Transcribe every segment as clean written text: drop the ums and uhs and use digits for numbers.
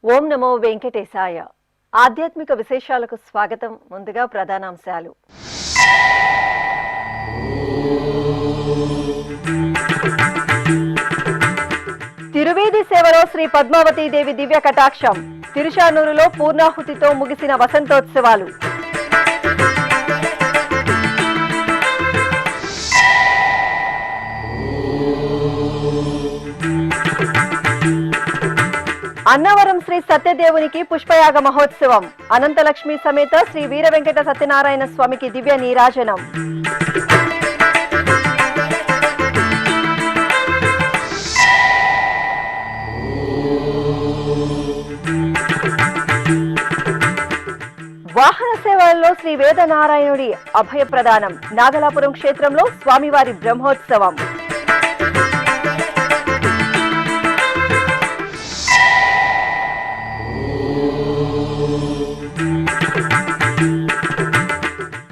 ఓం నమో వెంకటేశాయ. ఆధ్యాత్మిక విశేషాలకు స్వాగతం. ముందుగా ప్రధానాంశాలు. తిరువీధి సేవలో శ్రీ పద్మావతీ దేవి దివ్య కటాక్షం. తిరుచానూరులో పూర్ణాహుతితో ముగిసిన వసంతోత్సవాలు. అన్నవరం శ్రీ సత్యదేవునికి పుష్పయాగ మహోత్సవం. అనంతలక్ష్మి సమేత శ్రీ వీర వెంకట సత్యనారాయణ స్వామికి దివ్య నీరాజనం. వాహన సేవల్లో శ్రీ వేదనారాయణుడి అభయ ప్రదానం. నాగలాపురం క్షేత్రంలో స్వామివారి బ్రహ్మోత్సవం.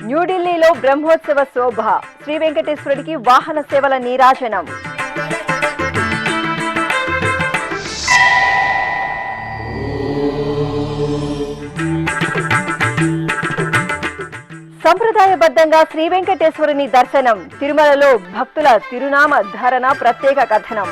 న్యూఢిల్లీలో బ్రహ్మోత్సవ శోభ. శ్రీ వెంకటేశ్వరుడికి వాహన సేవల నీరాజనం. సంప్రదాయబద్ధంగా శ్రీ వెంకటేశ్వరుని దర్శనం. తిరుమలలో భక్తుల తిరునామ ధారణ ప్రత్యేక కథనం.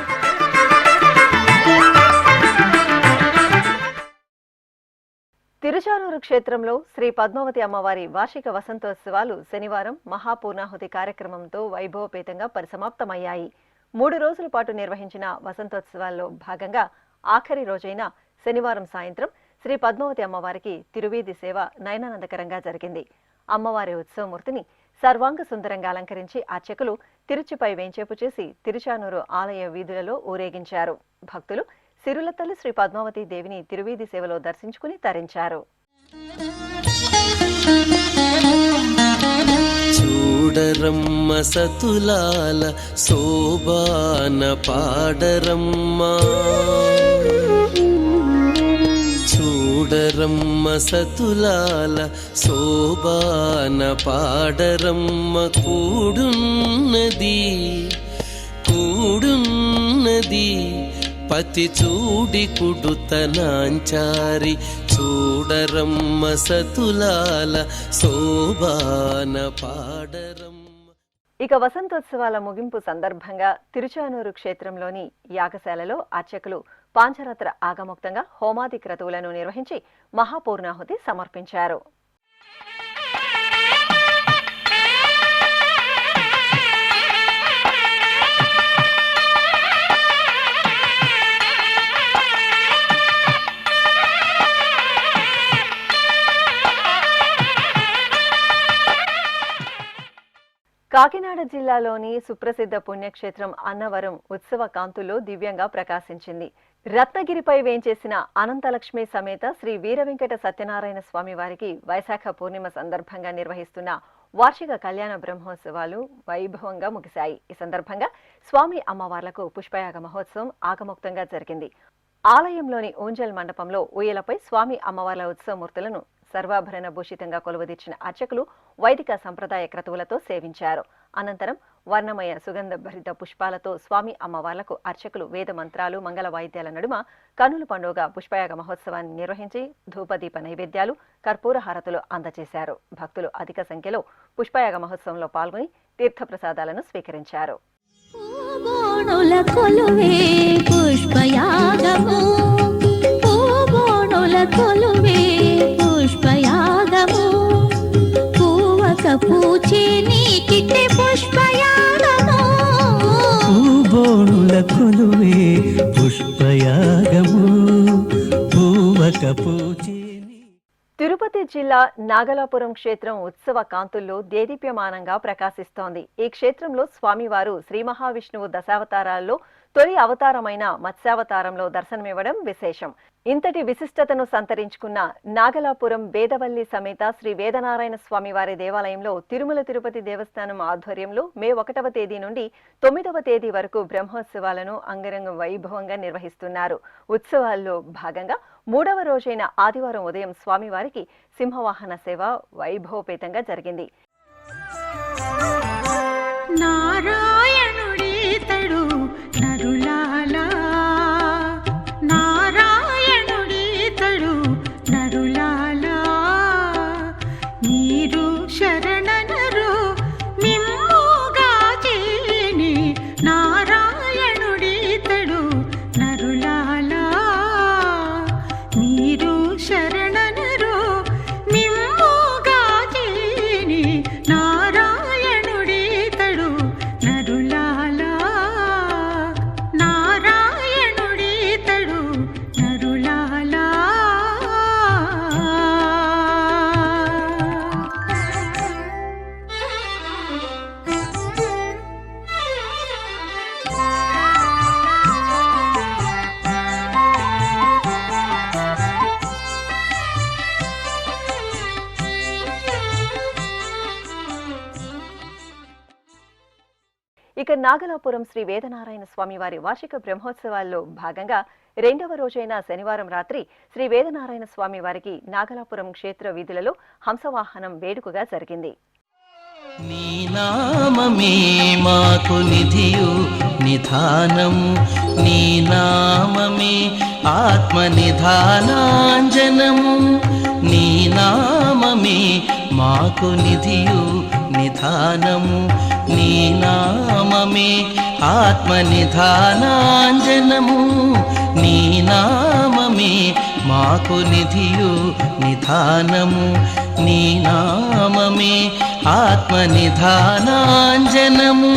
తిరుచానూరు క్షేత్రంలో శ్రీ పద్మావతి అమ్మవారి వార్షిక వసంతోత్సవాలు శనివారం మహాపూర్ణాహుతి కార్యక్రమంతో వైభవపేతంగా పరిసమాప్తమయ్యాయి. 3 రోజుల పాటు నిర్వహించిన వసంతోత్సవాల్లో భాగంగా ఆఖరి రోజైన శనివారం సాయంత్రం శ్రీ పద్మావతి అమ్మవారికి తిరువీధి సేవ నయనానందకరంగా జరిగింది. అమ్మవారి ఉత్సవమూర్తిని సర్వాంగ సుందరంగా అలంకరించి అర్చకులు తిరుచిపై వేంచేపు చేసి తిరుచానూరు ఆలయ వీధులలో ఊరేగించారు. భక్తులు సిరుల తల్లి శ్రీ పద్మావతి దేవిని తిరువీధి సేవలో దర్శించుకుని తరించారు. చూడరమ్మ సతులాల శోభాన పాడరమ్మ, చూడరమ్మ సతులాల శోభాన పాడరమ్మ. కూడున్నది కూడున్నది పతి చూడి కుడుతనాంచారి. చూడరమ్మ సతులాల శోభాన పాడరమ్మ. ఇక వసంతోత్సవాల ముగింపు సందర్భంగా తిరుచానూరు క్షేత్రంలోని యాగశాలలో అర్చకులు పాంచరాత్ర ఆగమోక్తంగా హోమాది క్రతువులను నిర్వహించి మహాపూర్ణాహుతి సమర్పించారు. కాకినాడ జిల్లాలోని సుప్రసిద్ధ పుణ్యక్షేత్రం అన్నవరం ఉత్సవ కాంతుల్లో దివ్యంగా ప్రకాశించింది. రత్నగిరిపై వేంచేసిన అనంతలక్ష్మి సమేత శ్రీ వీర వెంకట సత్యనారాయణ స్వామి వారికి వైశాఖ పూర్ణిమ సందర్భంగా నిర్వహిస్తున్న వార్షిక కళ్యాణ బ్రహ్మోత్సవాలు వైభవంగా ముగిశాయి. ఈ సందర్భంగా స్వామి అమ్మవార్లకు పుష్పయాగ మహోత్సవం ఆగమోక్తంగా జరిగింది. ఆలయంలోని ఊంజల్ మండపంలో ఊయలపై స్వామి అమ్మవార్ల ఉత్సవమూర్తులను సర్వాభరణ భూషితంగా కొలువుదీర్చిన అర్చకులు వైదిక సంప్రదాయ క్రతువులతో సేవించారు. అనంతరం వర్ణమయ సుగంధ భరిత పుష్పాలతో స్వామి అమ్మవార్లకు అర్చకులు వేద మంత్రాలు మంగళ వాయిద్యాల నడుమ కనుల పండుగ పుష్పయాగ మహోత్సవాన్ని నిర్వహించి ధూపదీప నైవేద్యాలు కర్పూర హారతులు అందజేశారు. భక్తులు అధిక సంఖ్యలో పుష్పయాగ మహోత్సవంలో పాల్గొని తీర్థప్రసాదాలను స్వీకరించారు. తిరుపతి జిల్లా నాగలాపురం క్షేత్రం ఉత్సవ కాంతుల్లో దేదీప్యమానంగా ప్రకాశిస్తోంది. ఈ క్షేత్రంలో స్వామివారు శ్రీ మహావిష్ణువు దశావతారాల్లో తొలి అవతారమైన మత్స్యావతారంలో దర్శనమివ్వడం విశేషం. ఇంతటి విశిష్టతను సంతరించుకున్న నాగలాపురం వేదవల్లి సమేత శ్రీ వేదనారాయణ స్వామివారి దేవాలయంలో తిరుమల తిరుపతి దేవస్థానం ఆధ్వర్యంలో మే 1వ తేదీ నుండి 9వ తేదీ వరకు బ్రహ్మోత్సవాలను అంగరంగ వైభవంగా నిర్వహిస్తున్నారు. ఉత్సవాల్లో భాగంగా 3వ రోజైన ఆదివారం ఉదయం స్వామివారికి సింహవాహన సేవ వైభవపేతంగా జరిగింది. నారాయణుడీతడు నరులాలా నారాయణుడీతడు నరులాలా మీరు శరణనరు మిమ్ముగా చేని నారాయణుడీతడు నరులాలా మీరు శరణనరు మిమ్ముగా చేని నారాయణుడీతడు నరులాలా నారాయణుడీతడు నరులాలా ఇక నాగలాపురం శ్రీ వేదనారాయణ స్వామివారి వార్షిక బ్రహ్మోత్సవాల్లో భాగంగా 2వ రోజైన శనివారం రాత్రి శ్రీ వేదనారాయణ స్వామివారికి నాగలాపురం క్షేత్ర వీధులలో హంసవాహనం వేడుకగా జరిగింది. నీ నామమే మాకు నిధియు నిధానము, నీ నామమే ఆత్మ నిధానాంజనము, నీ నామమే మాకు నిధియు నిధానము, నీ నామమే ఆత్మ నిధానాంజనము, నీ నామమే మాకు నిధియు నిధానము, నీ నామమే ఆత్మ నిధానాంజనము.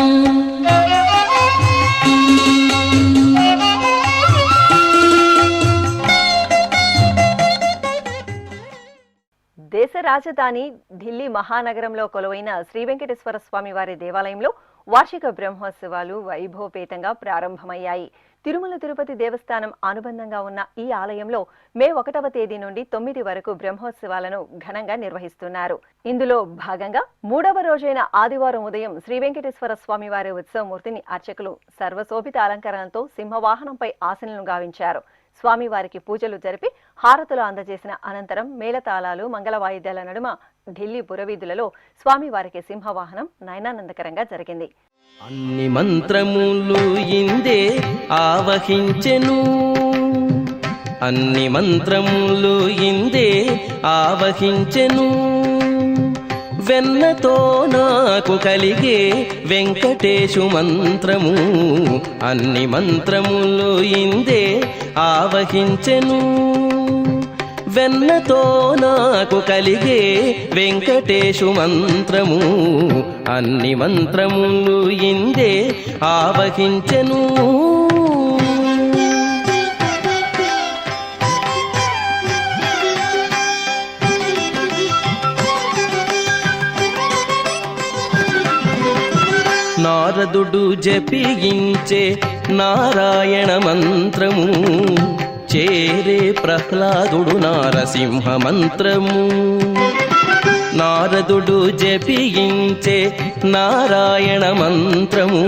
దేశ రాజధాని ఢిల్లీ మహానగరంలో కొలువైన శ్రీ వెంకటేశ్వర స్వామి వారి దేవాలయంలో వార్షిక బ్రహ్మోత్సవాలు వైభవపేతంగా ప్రారంభమయ్యాయి. తిరుమల తిరుపతి దేవస్థానం అనుబంధంగా ఉన్న ఈ ఆలయంలో మే 1వ తేదీ నుండి 9 వరకు బ్రహ్మోత్సవాలను ఘనంగా నిర్వహిస్తున్నారు. ఇందులో భాగంగా 3వ రోజైన ఆదివారం ఉదయం శ్రీ వెంకటేశ్వర స్వామి వారి ఉత్సవమూర్తిని అర్చకులు సర్వశోభిత అలంకరణతో సింహవాహనంపై ఆసనలను గావించారు. స్వామివారికి పూజలు జరిపి హారతులు అందజేసిన అనంతరం మేళతాళాలు మంగళ వాయిద్యాల నడుమ ఢిల్లీ పురవీధులలో స్వామివారికి సింహవాహనం నయనానందకరంగా జరిగింది. అన్ని మంత్రములు ఇందే ఆవహించెను, అన్ని మంత్రములు ఇందే ఆవహించెను, వెన్నతో నాకు కలిగే వెంకటేశు మంత్రము, అన్ని మంత్రములు ఇందే ఆవహించెను, వెన్నతో నాకు కలిగే వెంకటేశు మంత్రము, అన్ని మంత్రములు ఇందే ఆవహించెను. నారదుడు జపించే నారాయణ మంత్రము, చేరే ప్రహ్లాదుడు నారసింహ మంత్రము, నారదుడు జపించే నారాయణ మంత్రము,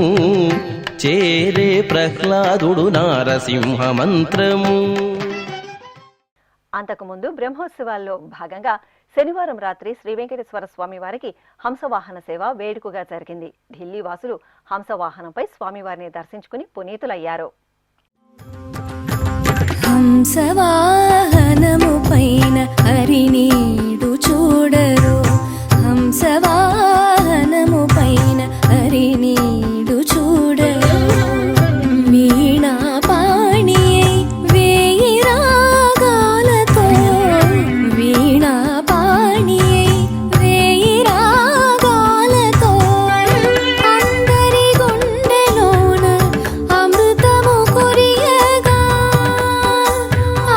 చేరే ప్రహ్లాదుడు నారసింహ మంత్రము. అంతకుముందు బ్రహ్మోత్సవాల్లో భాగంగా శనివారం రాత్రి శ్రీ వెంకటేశ్వర స్వామి వారికి హంసవాహన సేవ వేడుకగా జరిగింది. ఢిల్లీ వాసులు హంసవాహనంపై స్వామివారిని దర్శించుకుని పునీతులయ్యారు. హంసవాహనము పైన హరినీడు చూడరు, హంసవాహనము పైన హరినీడు చూడరు, వీణా పాణియై వేయి రాగాలతో, వీణా పాణియై వేయి రాగాలతో, అందరి గుండెలోన అమృతము కురియగా, ఆ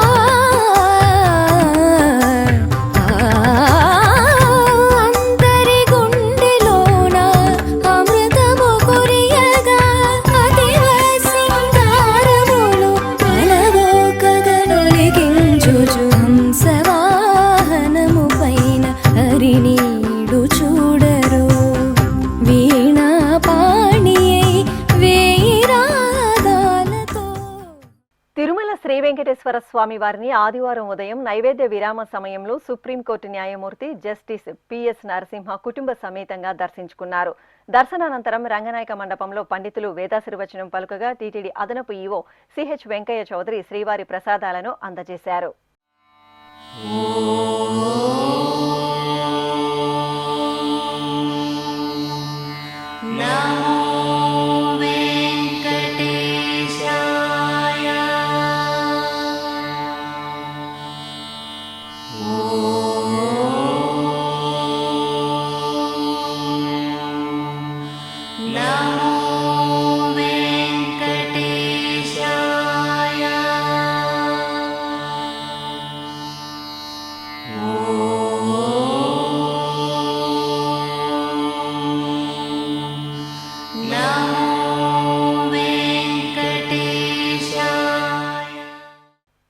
వెంకటేశ్వర స్వామి వారిని ఆదివారం ఉదయం నైవేద్య విరామ సమయంలో సుప్రీంకోర్టు న్యాయమూర్తి జస్టిస్ పిఎస్ నరసింహ కుటుంబ సమేతంగా దర్శించుకున్నారు. దర్శనానంతరం రంగనాయక మండపంలో పండితులు వేదాశీర్వచనం పలుకగా టీటీడీ అదనపు ఈవో సిహెచ్ వెంకయ్య చౌదరి శ్రీవారి ప్రసాదాలను అందజేశారు.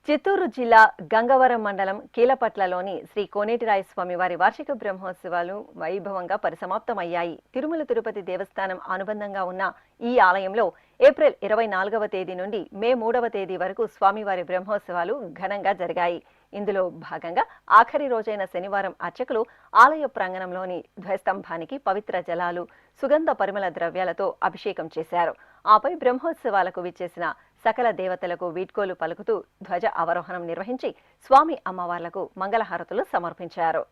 చిత్తూరు జిల్లా గంగవరం మండలం కీలపట్లలోని శ్రీ కోనేటిరాయ స్వామి వారి వార్షిక బ్రహ్మోత్సవాలు వైభవంగా పరిసమాప్తమయ్యాయి. తిరుమల తిరుపతి దేవస్థానం అనుబంధంగా ఉన్న ఈ ఆలయంలో ఏప్రిల్ 24వ తేదీ నుండి మే 3వ తేదీ వరకు స్వామివారి బ్రహ్మోత్సవాలు ఘనంగా జరిగాయి. ఇందులో భాగంగా ఆఖరి రోజైన శనివారం అర్చకులు ఆలయ ప్రాంగణంలోని ధ్వజస్తంభానికి పవిత్ర జలాలు, సుగంధ పరిమళ ద్రవ్యాలతో అభిషేకం చేశారు. ఆపై బ్రహ్మోత్సవాలకు విచ్చేసిన సకల దేవతలకు వీడ్కోలు పలుకుతూ ధ్వజ అవరోహణం నిర్వహించి స్వామి అమ్మవార్లకు మంగళహారతులు సమర్పించారు.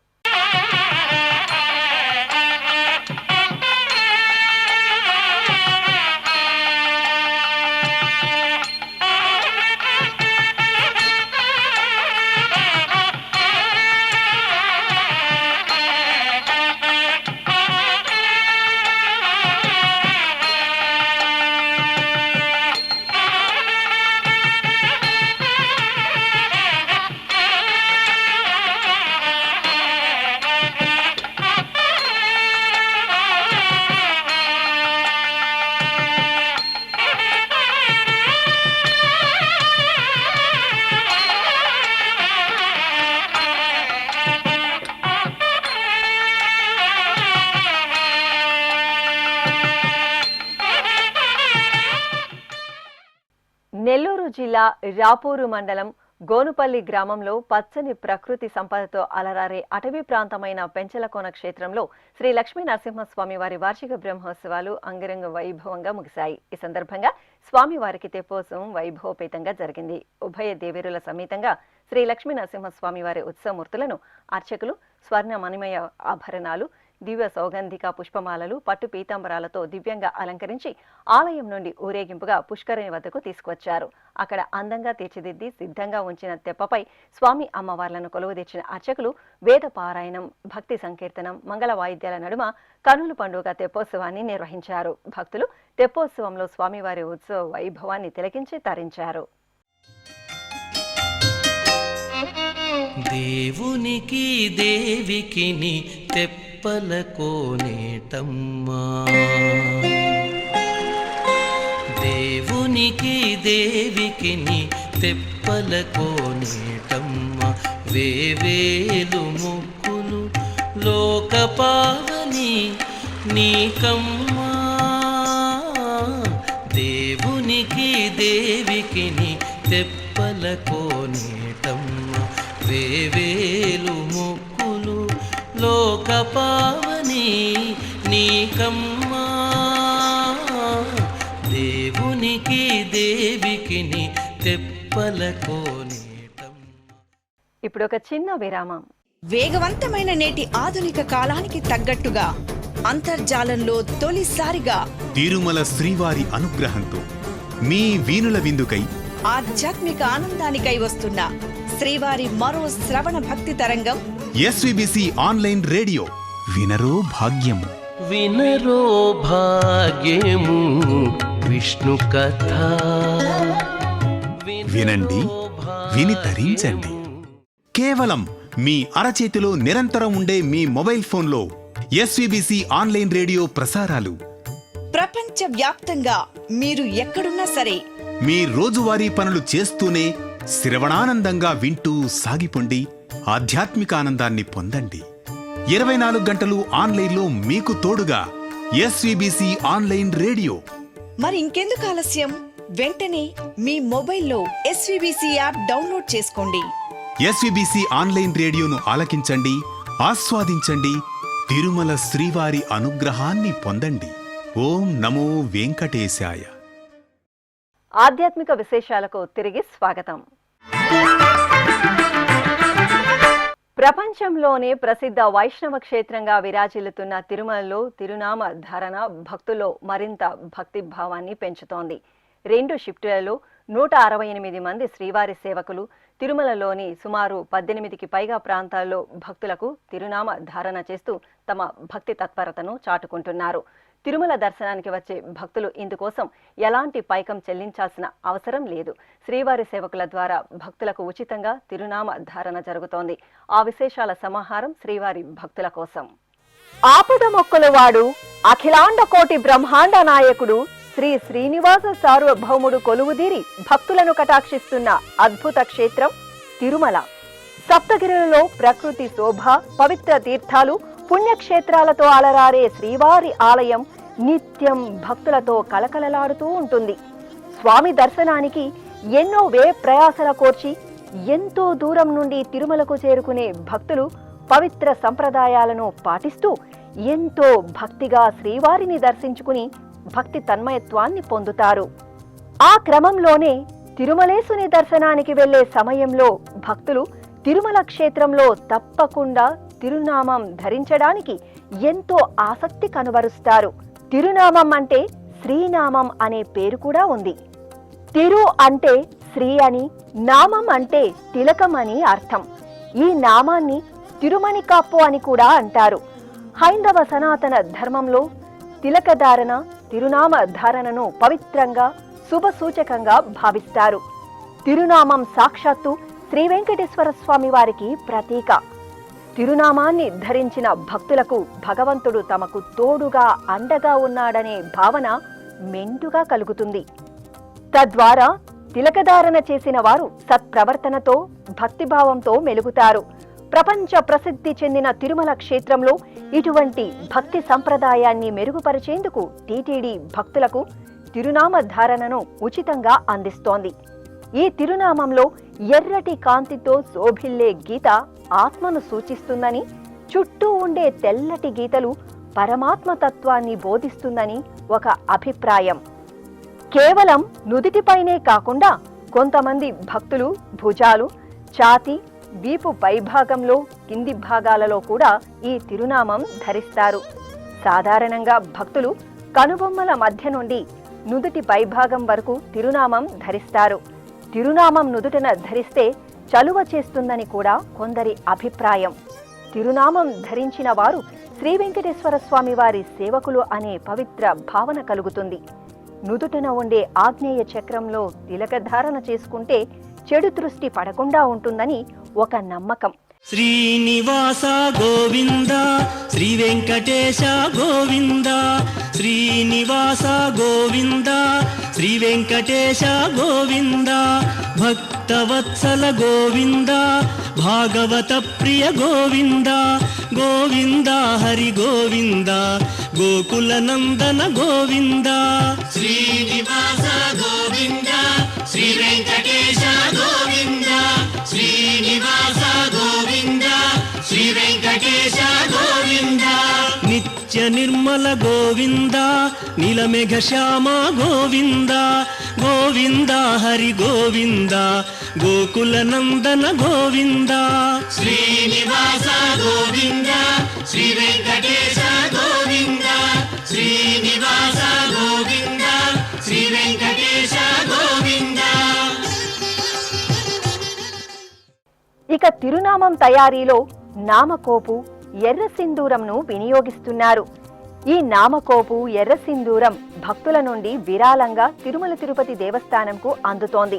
నెల్లూరు జిల్లా రాపూరు మండలం గోనుపల్లి గ్రామంలో పచ్చని ప్రకృతి సంపదతో అలరారే అటవీ ప్రాంతమైన పెంచలకోన క్షేత్రంలో శ్రీ లక్ష్మీ నరసింహస్వామి వారి వార్షిక బ్రహ్మోత్సవాలు అంగరంగ వైభవంగా ముగిశాయి. ఈ సందర్భంగా స్వామివారికి తెప్పోత్సవం వైభవపేతంగా జరిగింది. ఉభయ దేవేరుల సమేతంగా శ్రీ లక్ష్మీ నరసింహస్వామి వారి ఉత్సవమూర్తులను అర్చకులు స్వర్ణ మణిమయ ఆభరణాలు, దివ్య సౌగంధిక పుష్పమాలలు, పట్టు పీతాంబరాలతో దివ్యంగా అలంకరించి ఆలయం నుండి ఊరేగింపుగా పుష్కరిణి వద్దకు తీసుకువచ్చారు. అక్కడ అందంగా తీర్చిదిద్ది సిద్ధంగా ఉంచిన తెప్పపై స్వామి అమ్మవార్లను కొలువుదీర్చిన అర్చకులు వేద పారాయణం, భక్తి సంకీర్తనం, మంగళ వాయిద్యాల నడుమ కనుల పండుగ తెప్పోత్సవాన్ని నిర్వహించారు. భక్తులు తెప్పోత్సవంలో స్వామివారి ఉత్సవ వైభవాన్ని తిలకించి తరించారు. దేవునికి దేవికిని తెప్పల కోనేటమ్మా, దేవునికి దేవికిని తెప్పల కోనేటమ్మా, వేవేలు ముక్కులు లోకపావని నీకమ్మా, దేవునికి దేవికిని తెప్పల కోనేటమ్మా, వేవేలు ముక్కులు లోకపావని నీకమ్మా, దేవునికి దేవికిని తెప్పల కోనేటమ్మా. ఇప్పుడు ఒక చిన్న విరామం. వేగవంతమైన నేటి ఆధునిక కాలానికి తగ్గట్టుగా అంతర్జాలంలో తొలిసారిగా తిరుమల శ్రీవారి అనుగ్రహంతో మీ వీణుల విందుకై ఆధ్యాత్మిక ఆనందానికై వస్తున్న శ్రీవారి మరో శ్రవణ భక్తి తరంగం ఎస్విబిసి ఆన్లైన్ రేడియో. వినరో భాగ్యము, వినరో భాగ్యము విష్ణు కథ, వినండి, విని తరించండి. కేవలం మీ అరచేతిలో నిరంతరం ఉండే మీ మొబైల్ ఫోన్లో ఎస్విబిసి ఆన్లైన్ రేడియో ప్రసారాలు ప్రపంచ వ్యాప్తంగా మీరు ఎక్కడున్నా సరే మీ రోజువారీ పనులు చేస్తూనే శ్రవణానందంగా వింటూ సాగిపోండి, ఆధ్యాత్మిక ఆనందాన్ని పొందండి. 24 గంటలు ఆన్లైన్లో మీకు తోడుగా ఎస్విబిసి ఆన్లైన్ రేడియో. మరి ఇంకెందుకు ఆలస్యం? వెంటనే మీ మొబైల్లో ఎస్వీబీసీ యాప్ డౌన్లోడ్ చేసుకోండి. ఎస్వీబీసీ ఆన్లైన్ రేడియోను ఆలకించండి, ఆస్వాదించండి, తిరుమల శ్రీవారి అనుగ్రహాన్ని పొందండి. ఓం నమో వెంకటేశాయ. ఆధ్యాత్మిక విశేషాలకు తిరిగి స్వాగతం. ప్రపంచంలోనే ప్రసిద్ధ వైష్ణవ క్షేత్రంగా విరాజిల్లుతున్న తిరుమలలో తిరునామ ధారణ భక్తుల్లో మరింత భక్తిభావాన్ని పెంచుతోంది. 2 షిఫ్టులలో 168 మంది శ్రీవారి సేవకులు తిరుమలలోని సుమారు 18కి పైగా ప్రాంతాల్లో భక్తులకు తిరునామ ధారణ చేస్తూ తమ భక్తి తత్పరతను చాటుకుంటున్నారు. తిరుమల దర్శనానికి వచ్చే భక్తులు ఇందుకోసం ఎలాంటి పైకం చెల్లించాల్సిన అవసరం లేదు. శ్రీవారి సేవకుల ద్వారా భక్తులకు ఉచితంగా తిరునామ ధారణ జరుగుతోంది. ఆ విశేషాల సమాహారం శ్రీవారి భక్తుల కోసం. ఆపద మొక్కలవాడు అఖిలాండ కోటి బ్రహ్మాండ నాయకుడు శ్రీ శ్రీనివాస సార్వభౌముడు కొలువుదీరి భక్తులను కటాక్షిస్తున్న అద్భుత క్షేత్రం తిరుమల. సప్తగిరులలో ప్రకృతి శోభ, పవిత్ర తీర్థాలు, పుణ్యక్షేత్రాలతో అలరారే శ్రీవారి ఆలయం నిత్యం భక్తులతో కలకలలాడుతూ ఉంటుంది. స్వామి దర్శనానికి ఎన్నో ప్రయాసల కోర్చి ఎంతో దూరం నుండి తిరుమలకు చేరుకునే భక్తులు పవిత్ర సంప్రదాయాలను పాటిస్తూ ఎంతో భక్తిగా శ్రీవారిని దర్శించుకుని భక్తి తన్మయత్వాన్ని పొందుతారు. ఆ క్రమంలోనే తిరుమలేశుని దర్శనానికి వెళ్లే సమయంలో భక్తులు తిరుమల క్షేత్రంలో తప్పకుండా తిరునామం ధరించడానికి ఎంతో ఆసక్తి కనబరుస్తారు. తిరునామం అంటే శ్రీనామం అనే పేరు కూడా ఉంది. తిరు అంటే శ్రీ అని, నామం అంటే తిలకం అని అర్థం. ఈ నామాన్ని తిరుమణి కాపు అని కూడా అంటారు. హైందవ సనాతన ధర్మంలో తిలకధారణ, తిరునామ ధారణను పవిత్రంగా శుభ సూచకంగా భావిస్తారు. తిరునామం సాక్షాత్తు శ్రీ వెంకటేశ్వర స్వామి వారికి ప్రతీక. తిరునామాన్ని ధరించిన భక్తులకు భగవంతుడు తమకు తోడుగా అండగా ఉన్నాడనే భావన మెండుగా కలుగుతుంది. తద్వారా తిలకధారణ చేసిన వారు సత్ప్రవర్తనతో భక్తిభావంతో మెలుగుతారు. ప్రపంచ ప్రసిద్ధి చెందిన తిరుమల క్షేత్రంలో ఇటువంటి భక్తి సంప్రదాయాన్ని మెరుగుపరిచేందుకు టీటీడీ భక్తులకు తిరునామ ధారణను ఉచితంగా అందిస్తోంది. ఈ తిరునామంలో ఎర్రటి కాంతితో శోభిల్లే గీత ఆత్మను సూచిస్తుందని, చుట్టూ ఉండే తెల్లటి గీతలు పరమాత్మతత్వాన్ని బోధిస్తుందని ఒక అభిప్రాయం. కేవలం నుదిటిపైనే కాకుండా కొంతమంది భక్తులు భుజాలు, ఛాతీ, వీపు పైభాగంలో, కింది భాగాలలో కూడా ఈ తిరునామం ధరిస్తారు. సాధారణంగా భక్తులు కనుబొమ్మల మధ్య నుండి నుదుటి పైభాగం వరకు తిరునామం ధరిస్తారు. తిరునామం నుదుటన ధరిస్తే చలువ చేస్తుందని కూడా కొందరి అభిప్రాయం. తిరునామం ధరించిన వారు శ్రీ వెంకటేశ్వర స్వామి వారి సేవకులు అనే పవిత్ర భావన కలుగుతుంది. నుదుటన ఉండే ఆగ్నేయ చక్రంలో తిలకధారణ చేసుకుంటే చెడు దృష్టి పడకుండా ఉంటుందని ఒక నమ్మకం. శ్రీనివాస గోవింద, శ్రీ వెంకటేశ గోవింద, శ్రీనివాస గోవింద, శ్రీ వెంకటేశ గోవింద, భక్తవత్సల గోవింద, భాగవత ప్రియ గోవింద, గోవింద హరి గోవింద, గోకుల నందన గోవింద. శ్రీనివాస గోవింద, శ్రీ వెంకటేశ గోవింద, శ్రీనివాస గోవింద, శ్రీ వెంకటేశ గోవింద. నిత్య నిర్మల గోవింద, నీలమేఘ శ్యామ గోవింద, గోవింద హరి గోవింద, గోకుల నందన గోవింద. శ్రీనివాస గోవింద, శ్రీ వెంకటేశ గోవింద, శ్రీనివాస గోవింద, శ్రీ వెంకటేశ గోవింద. ఇక తిరునామం తయారీలో నామకోపు, ఎర్ర సింధూరంను వినియోగిస్తున్నారు. ఈ నామకోపు, ఎర్ర సింధూరం భక్తుల నుండి విరాళంగా తిరుమల తిరుపతి దేవస్థానంకు అందుతోంది.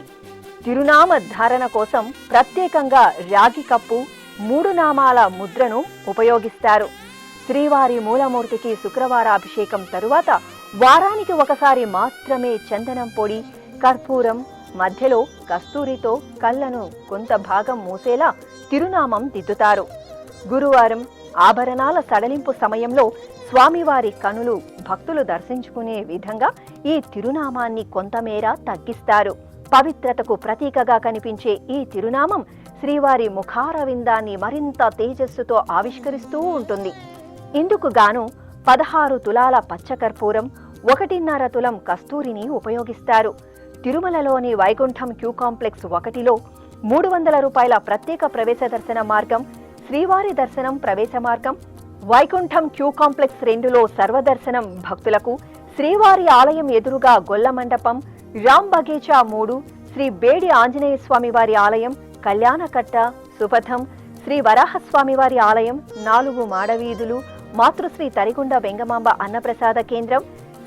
తిరునామ ధారణ కోసం ప్రత్యేకంగా రాగి కప్పు, 3 నామాల ముద్రను ఉపయోగిస్తారు. శ్రీవారి మూలమూర్తికి శుక్రవారాభిషేకం తరువాత వారానికి ఒకసారి మాత్రమే చందనం పొడి, కర్పూరం, మధ్యలో కస్తూరితో కళ్ళను కొంత భాగం మూసేలా తిరునామం దిద్దుతారు. గురువారం ఆభరణాల సడలింపు సమయంలో స్వామివారి కనులు భక్తులు దర్శించుకునే విధంగా ఈ తిరునామాన్ని కొంతమేర తగ్గిస్తారు. పవిత్రతకు ప్రతీకగా కనిపించే ఈ తిరునామం శ్రీవారి ముఖారవిందాన్ని మరింత తేజస్సుతో ఆవిష్కరిస్తూ ఉంటుంది. ఇందుకు గాను 16 తులాల పచ్చకర్పూరం, 1.5 తులం కస్తూరిని ఉపయోగిస్తారు. తిరుమలలోని వైకుంఠం క్యూ కాంప్లెక్స్ 1లో 300 రూపాయల ప్రత్యేక ప్రవేశ దర్శన మార్గం, శ్రీవారి దర్శనం ప్రవేశ మార్గం, వైకుంఠం క్యూ కాంప్లెక్స్ 2లో సర్వదర్శనం భక్తులకు, శ్రీవారి ఆలయం ఎదురుగా గొల్ల మండపం, రామ్ బగీచా 3, శ్రీ బేడి ఆంజనేయ స్వామివారి ఆలయం, కళ్యాణకట్ట, సుపథం, శ్రీ వరాహస్వామివారి ఆలయం, 4 మాడవీధులు, మాతృశ్రీ తరిగుండ వెంగమాంబ అన్నప్రసాద కేంద్రం,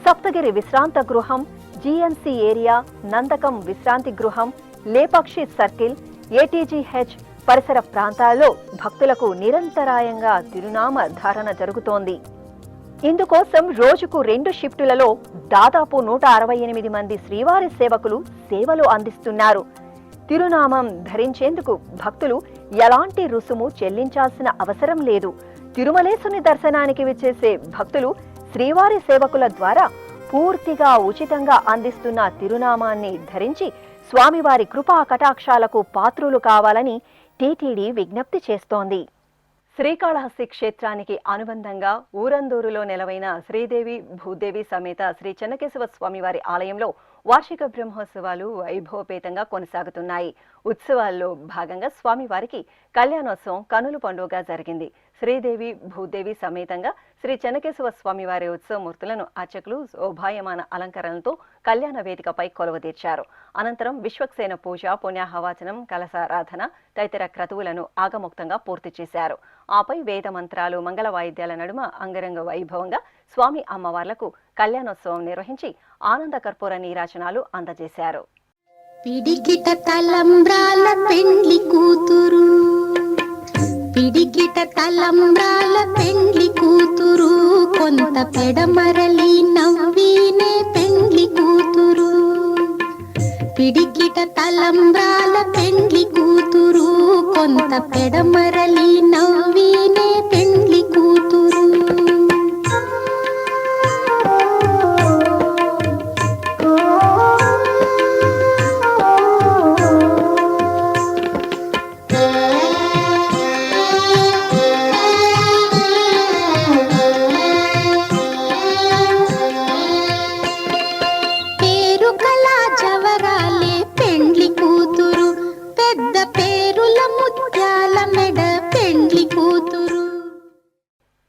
సప్తగిరి విశ్రాంత గృహం, జీఎంసీ ఏరియా, నందకం విశ్రాంతి గృహం, లేపాక్షి సర్కిల్, ఏటీజీహెచ్ పరిసర ప్రాంతాల్లో భక్తులకు నిరంతరాయంగా తిరునామ ధారణ జరుగుతోంది. ఇందుకోసం రోజుకు 2 షిఫ్టులలో దాదాపు 168 మంది శ్రీవారి సేవకులు సేవలు అందిస్తున్నారు. తిరునామం ధరించేందుకు భక్తులు ఎలాంటి రుసుము చెల్లించాల్సిన అవసరం లేదు. తిరుమలేశుని దర్శనానికి విచ్చేసే భక్తులు శ్రీవారి సేవకుల ద్వారా పూర్తిగా ఉచితంగా అందిస్తున్న తిరునామాన్ని ధరించి స్వామివారి కృపా కటాక్షాలకు పాత్రులు కావాలని టీటీడీ విజ్ఞప్తి చేస్తోంది. శ్రీకాళహస్తి క్షేత్రానికి అనుబంధంగా ఊరందూరులో నెలవైన శ్రీదేవి భూదేవి సమేత శ్రీ చెన్నకేశవ స్వామివారి ఆలయంలో వార్షిక బ్రహ్మోత్సవాలు వైభవపేతంగా కొనసాగుతున్నాయి. ఉత్సవాల్లో భాగంగా స్వామివారికి కళ్యాణోత్సవం కనుల పండుగగా జరిగింది. శ్రీదేవి భూదేవి సమేతంగా శ్రీ చెన్నకేశవ స్వామివారి ఉత్సవమూర్తులను అర్చకులు శోభాయమాన అలంకరణలతో కళ్యాణ వేదికపై కొలువుదీర్చారు. అనంతరం విశ్వక్సేన పూజ, పుణ్యాహవాచనం, కలశారాధన తదితర క్రతువులను ఆగమోక్తంగా పూర్తి చేశారు. ఆపై వేద మంత్రాలు, మంగళ వాయిద్యాల నడుమ అంగరంగ వైభవంగా స్వామి అమ్మవార్లకు కళ్యాణోత్సవం నిర్వహించి ఆనంద కర్పూర నీరాజనాలు అందజేశారు. పిడికిట తలంబ్రాల పెండ్లి కూతురు, పిడికిట తలంబ్రాల పెండ్లి కూతురు, కొంత పెడమరలి నవ్వినే పెండ్లి కూతురు. పిడికిట తలంబ్రాల పెండ్లి కూతురు, కొంత పెడమరలి నవ్వినే పెండ్లి కూతురు.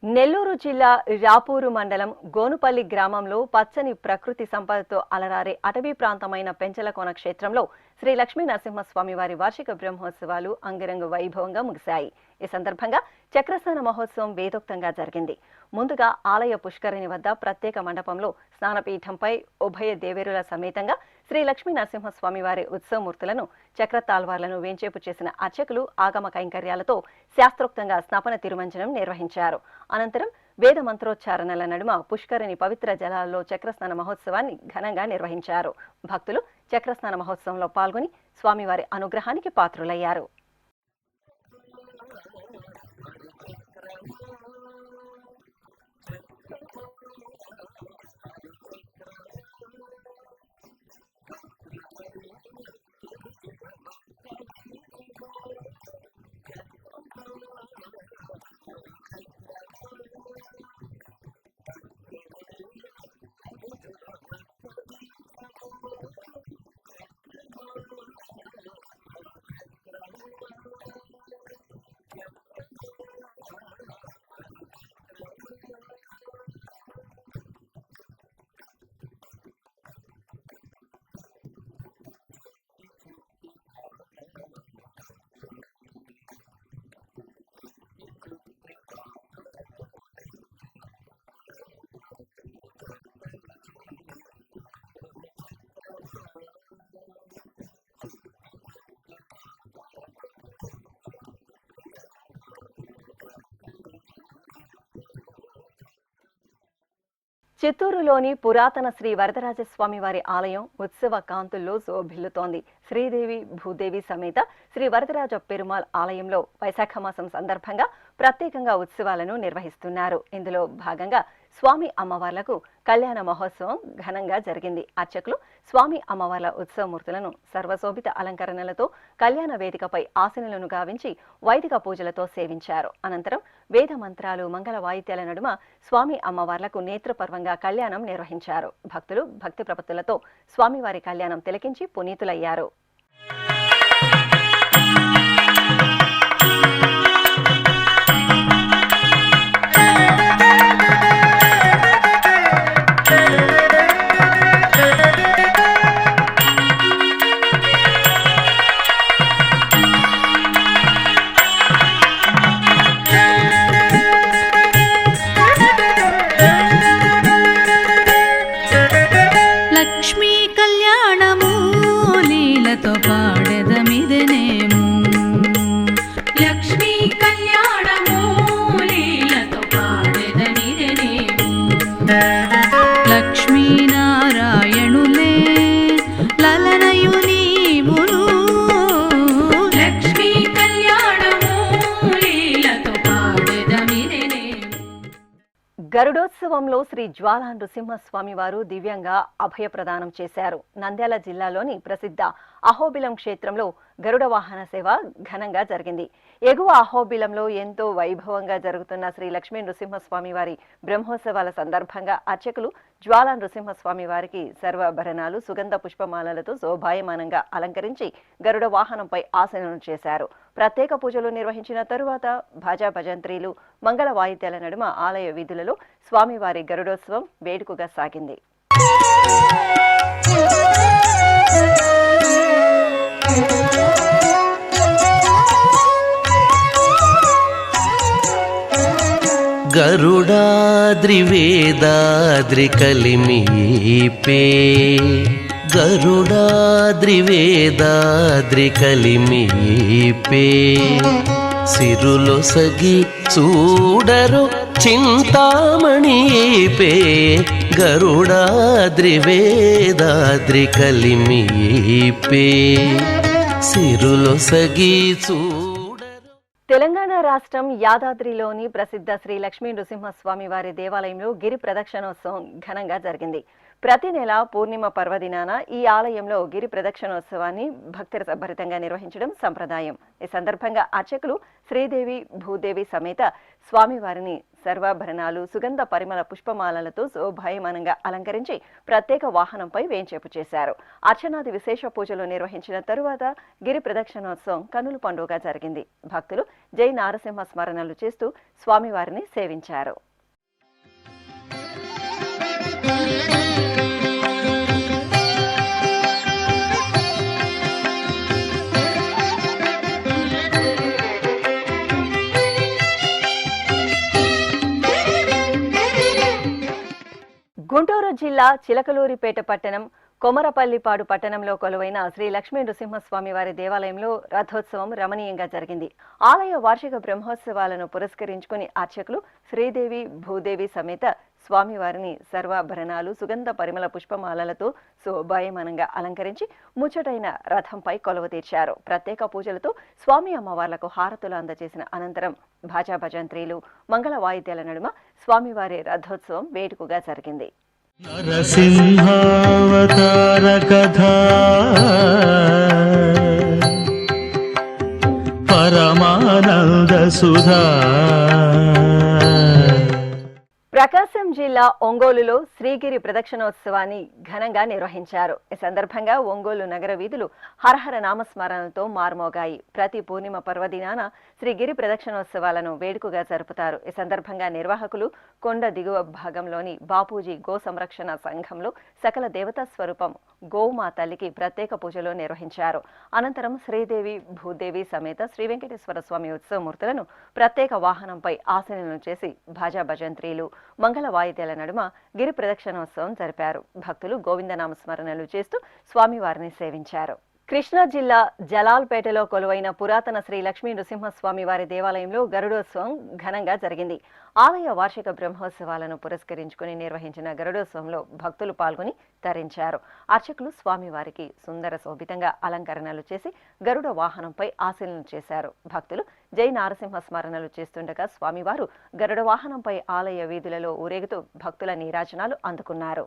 నెల్లూరు జిల్లా రాపూరు మండలం గోనుపల్లి గ్రామంలో పచ్చని ప్రకృతి సంపదతో అలరారే అటవీ ప్రాంతమైన పెంచలకోన క్షేత్రంలో శ్రీ లక్ష్మీ నరసింహస్వామి వారి వార్షిక బ్రహ్మోత్సవాలు అంగరంగ వైభవంగా ముగిశాయి. ఈ సందర్భంగా చక్రస్నాన మహోత్సవం వేదోక్తంగా జరిగింది. ముందుగా ఆలయ పుష్కరిణి వద్ద ప్రత్యేక మండపంలో స్నానపీఠంపై ఉభయ దేవేరుల సమేతంగా శ్రీ లక్ష్మీ నరసింహస్వామి వారి ఉత్సవమూర్తులను, చక్రతాల్వార్లను వేంచేపు చేసిన అర్చకులు ఆగమ కైంకర్యాలతో శాస్త్రోక్తంగా స్నపన తిరుమంజనం నిర్వహించారు. అనంతరం వేద మంత్రోచ్చారణల నడుమ పుష్కరిణి పవిత్ర జలాల్లో చక్రస్నాన మహోత్సవాన్ని ఘనంగా నిర్వహించారు. భక్తులు చక్రస్నాన మహోత్సవంలో పాల్గొని స్వామివారి అనుగ్రహానికి పాత్రులయ్యారు. చిత్తూరులోని పురాతన శ్రీ వరదరాజస్వామి వారి ఆలయం ఉత్సవ కాంతుల్లో శోభిల్లుతోంది. శ్రీదేవి భూదేవి సమేత శ్రీ వరదరాజ పెరుమాల్ ఆలయంలో వైశాఖ మాసం సందర్భంగా ప్రత్యేకంగా ఉత్సవాలను నిర్వహిస్తున్నారు. ఇందులో భాగంగా స్వామి అమ్మవార్లకు కళ్యాణ మహోత్సవం ఘనంగా జరిగింది. అర్చకులు స్వామి అమ్మవార్ల ఉత్సవమూర్తులను సర్వశోభిత అలంకరణలతో కళ్యాణ వేదికపై ఆసనులను గావించి వైదిక పూజలతో సేవించారు. అనంతరం వేద మంత్రాలు, మంగళ వాయిద్యాల నడుమ స్వామి అమ్మవార్లకు నేత్రపర్వంగా కళ్యాణం నిర్వహించారు. భక్తులు భక్తి ప్రపత్తులతో స్వామివారి కళ్యాణం తిలకించి పునీతులయ్యారు. లక్ష్మీ కళ్యాణము లీలతో పాడెదమిదనేము. లక్ష్మీ కళ్యాణము లీలతో పాడెదమిదనేము. లక్ష్మీనారాయణులే లలనయు నీవును. లక్ష్మీ కళ్యాణము లీలతో పాడెదమిదనేము. గరుడోత్సవంలో శ్రీ జ్వాలా నృసింహస్వామి వారు దివ్యంగా అభయ ప్రదానం చేశారు. నంద్యాల జిల్లాలోని ప్రసిద్ధ అహోబిలం క్షేత్రంలో గరుడ వాహన సేవ ఘనంగా జరిగింది. ఎగువ అహోబిలంలో ఎంతో వైభవంగా జరుగుతున్న శ్రీ లక్ష్మీ నృసింహస్వామి వారి బ్రహ్మోత్సవాల సందర్భంగా అర్చకులు జ్వాలా నృసింహస్వామి వారికి సర్వాభరణాలు, సుగంధ పుష్పమాలలతో శోభాయమానంగా అలంకరించి గరుడ వాహనంపై ఆసనం చేశారు. ప్రత్యేక పూజలు నిర్వహించిన తరువాత భాజా భజంత్రీలు, మంగళ వాయిద్యాల నడుమ ఆలయ వీధులలో స్వామివారి గరుడోత్సవం వేడుకగా సాగింది. గరుడాద్రి వేదాద్రి కలిమీపే. గరుడాద్రి వేదాద్రి కలిమీపే. సిరులొసగి చూడరు చింతామణీపే. గరుడాద్రి వేదాద్రి కలిమీపే. సిరులొసగి తెలంగాణ రాష్ట్రం యాదాద్రిలోని ప్రసిద్ధ శ్రీ లక్ష్మీ నృసింహస్వామి వారి దేవాలయంలో గిరి ప్రదక్షిణోత్సవం ఘనంగా జరిగింది. ప్రతి నెల పూర్ణిమ పర్వదినాన ఈ ఆలయంలో గిరి ప్రదక్షిణోత్సవాన్ని భక్తిరసభరితంగా నిర్వహించడం సంప్రదాయం. ఈ సందర్భంగా అర్చకులు శ్రీదేవి, భూదేవి సమేత స్వామివారిని సర్వాభరణాలు, సుగంధ పరిమళ పుష్పమాలలతో శోభాయమానంగా అలంకరించి ప్రత్యేక వాహనంపై వేంచేపు చేశారు. అర్చనాది విశేష పూజలు నిర్వహించిన తరువాత గిరి ప్రదక్షిణోత్సవం కన్నుల పండుగగా జరిగింది. భక్తులు జై నారసింహ స్మరణలు చేస్తూ స్వామివారిని సేవించారు. గుంటూరు జిల్లా చిలకలూరిపేట పట్టణం కొమరపల్లిపాడు పట్టణంలో కొలువైన శ్రీ లక్ష్మీ నృసింహస్వామి వారి దేవాలయంలో రథోత్సవం రమణీయంగా జరిగింది. ఆలయ వార్షిక బ్రహ్మోత్సవాలను పురస్కరించుకుని అర్చకులు శ్రీదేవి, భూదేవి సమేత స్వామివారిని సర్వాభరణాలు, సుగంధ పరిమళ పుష్పమాలలతో శోభాయమానంగా అలంకరించి ముచ్చటైన రథంపై కొలువ తీర్చారు. ప్రత్యేక పూజలతో స్వామి అమ్మవార్లకు హారతులు అందజేసిన అనంతరం భాజా భజంత్రీలు, మంగళ వాయిద్యాల నడుమ స్వామివారి రథోత్సవం వేడుకగా జరిగింది. నరసింహావతార కథా పరమానంద సుధా. ప్రకాశం జిల్లా ఒంగోలులో శ్రీగిరి ప్రదక్షిణోత్సవాన్ని ఘనంగా నిర్వహించారు. ఈ సందర్భంగా ఒంగోలు నగర వీధులు హరహర నామస్మరణలతో మార్మోగాయి. ప్రతి పూర్ణిమ పర్వదినాన శ్రీగిరి ప్రదక్షిణోత్సవాలను వేడుకగా జరుపుతారు. ఈ సందర్భంగా నిర్వాహకులు కొండ దిగువ భాగంలోని బాపూజీ గో సంరక్షణ సంఘంలో సకల దేవతా స్వరూపం గోమా తల్లికి ప్రత్యేక పూజలు నిర్వహించారు. అనంతరం శ్రీదేవి, భూదేవి సమేత శ్రీ వెంకటేశ్వర స్వామి ఉత్సవమూర్తులను ప్రత్యేక వాహనంపై ఆసనం చేసి భాజా భజంత్రీలు, మంగళ వాయిద్యాల నడుమ గిరి ప్రదక్షిణోత్సవం జరిపారు. భక్తులు గోవిందనామ స్మరణలు చేస్తూ స్వామివారిని సేవించారు. కృష్ణా జిల్లా జలాల్పేటలో కొలువైన పురాతన శ్రీ లక్ష్మీ నృసింహస్వామి వారి దేవాలయంలో గరుడోత్సవం ఘనంగా జరిగింది. ఆలయ వార్షిక బ్రహ్మోత్సవాలను పురస్కరించుకుని నిర్వహించిన గరుడోత్సవంలో భక్తులు పాల్గొని తరించారు. అర్చకులు స్వామివారికి సుందర శోభితంగా అలంకరణలు చేసి గరుడ వాహనంపై ఆశీలన చేశారు. భక్తులు జై నారసింహ స్మరణలు చేస్తుండగా స్వామివారు గరుడ వాహనంపై ఆలయ వీధులలో ఊరేగుతూ భక్తుల నీరాజనాలు అందుకున్నారు.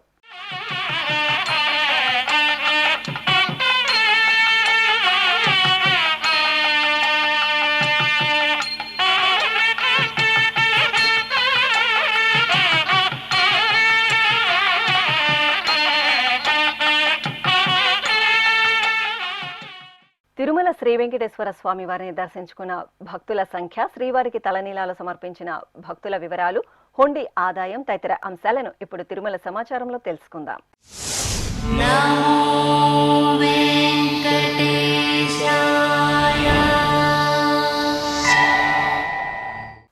తిరుమల శ్రీ వెంకటేశ్వర స్వామి వారిని దర్శించుకున్న భక్తుల సంఖ్య, శ్రీవారికి తలనీలాలు సమర్పించిన భక్తుల వివరాలు, హుండీ ఆదాయం తదితర అంశాలను ఇప్పుడు తిరుమల సమాచారంలో తెలుసుకుందాం.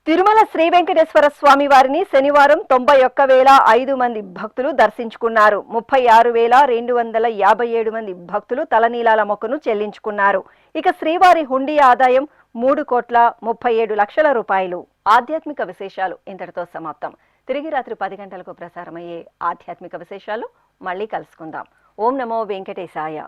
తిరుమల శ్రీ వెంకటేశ్వర స్వామి వారిని శనివారం 91,500 మంది భక్తులు దర్శించుకున్నారు. 36,257 మంది భక్తులు తలనీలాల మొక్కును చెల్లించుకున్నారు. ఇక శ్రీవారి హుండీ ఆదాయం 3,37,00,000 రూపాయలు. ఆధ్యాత్మిక విశేషాలు ఇంతటితో సమాప్తం. తిరిగి రాత్రి 10 గంటలకు ప్రసారమయ్యే ఆధ్యాత్మిక విశేషాలు మళ్ళీ కలుసుకుందాం. ఓం నమో వెంకటేశాయ.